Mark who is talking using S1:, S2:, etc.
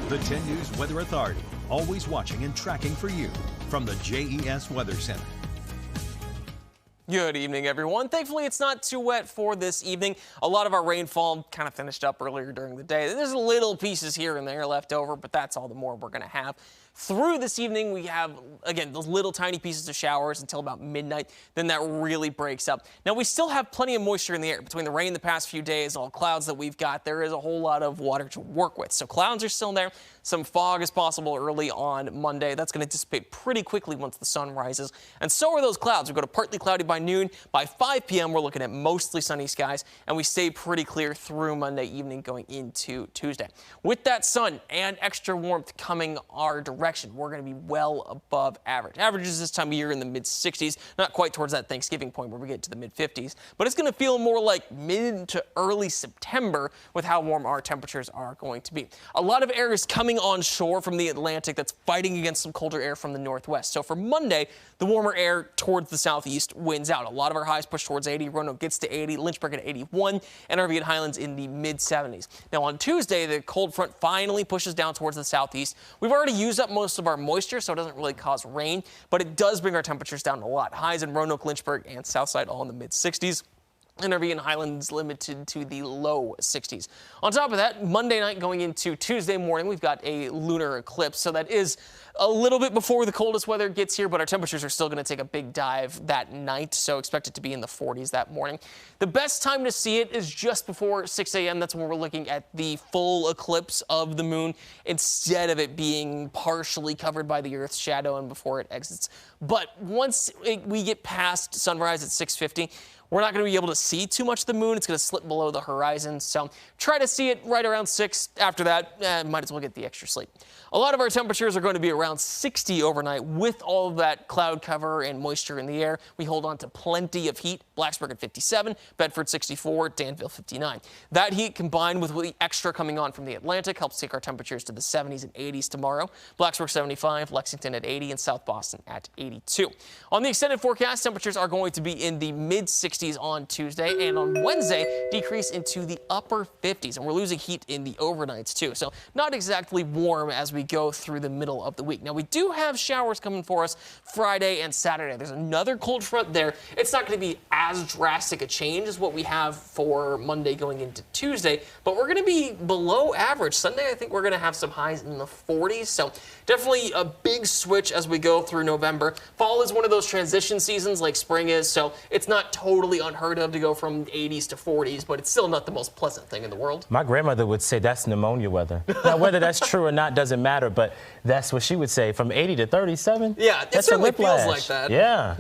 S1: The 10 News Weather Authority, always watching and tracking for you from the JES Weather Center.
S2: Good evening, everyone. Thankfully, it's not too wet for this evening. A lot of our rainfall kind of finished up earlier during the day. There's little pieces here and there left over, but that's all the more we're going to have. Through this evening, we have, again, those little tiny pieces of showers until about midnight. Then that really breaks up. Now, we still have plenty of moisture in the air. Between the rain the past few days, all clouds that we've got, there is a whole lot of water to work with. So clouds are still there. Some fog is possible early on Monday. That's going to dissipate pretty quickly once the sun rises. And so are those clouds. We go to partly cloudy by noon. By 5 p.m., we're looking at mostly sunny skies, and we stay pretty clear through Monday evening going into Tuesday. With that sun and extra warmth coming our direction, we're going to be well above average. Averages this time of year in the mid-60s, not quite towards that Thanksgiving point where we get to the mid-50s, but it's going to feel more like mid to early September with how warm our temperatures are going to be. A lot of air is coming onshore from the Atlantic that's fighting against some colder air from the northwest. So for Monday, the warmer air towards the southeast wins out. A lot of our highs push towards 80. Roanoke gets to 80. Lynchburg at 81. NRV and Highlands in the mid-70s. Now on Tuesday, the cold front finally pushes down towards the southeast. We've already used up most of our moisture, so it doesn't really cause rain, but it does bring our temperatures down a lot. Highs in Roanoke, Lynchburg, and Southside all in the mid-60s. NRV and Highlands limited to the low 60s. On top of that, Monday night going into Tuesday morning, we've got a lunar eclipse, so that is a little bit before the coldest weather gets here, but our temperatures are still going to take a big dive that night, so expect it to be in the 40s that morning. The best time to see it is just before 6 a.m. That's when we're looking at the full eclipse of the moon instead of it being partially covered by the Earth's shadow and before it exits. But once we get past sunrise at 6:50, we're not going to be able to see too much of the moon. It's going to slip below the horizon, so try to see it right around 6. After that, might as well get the extra sleep. A lot of our temperatures are going to be around 60 overnight with all of that cloud cover and moisture in the air. We hold on to plenty of heat. Blacksburg at 57, Bedford 64, Danville 59. That heat combined with the extra coming on from the Atlantic helps take our temperatures to the 70s and 80s tomorrow. Blacksburg 75, Lexington at 80, and South Boston at 82. On the extended forecast, temperatures are going to be in the mid-60s on Tuesday, and on Wednesday decrease into the upper 50s, and we're losing heat in the overnights too, so not exactly warm as we go through the middle of the week. Now we do have showers coming for us Friday and Saturday. There's another cold front there. It's not going to be as drastic a change as what we have for Monday going into Tuesday, but we're going to be below average. Sunday I think we're going to have some highs in the 40s, so definitely a big switch as we go through November. Fall is one of those transition seasons like spring is, so it's not totally unheard of to go from 80s to 40s, but it's still not the most pleasant thing in the world.
S3: My grandmother would say that's pneumonia weather. Now, whether that's true or not doesn't matter, but that's what she would say. From 80 to 37?
S2: Yeah, it certainly feels like that.
S3: Yeah.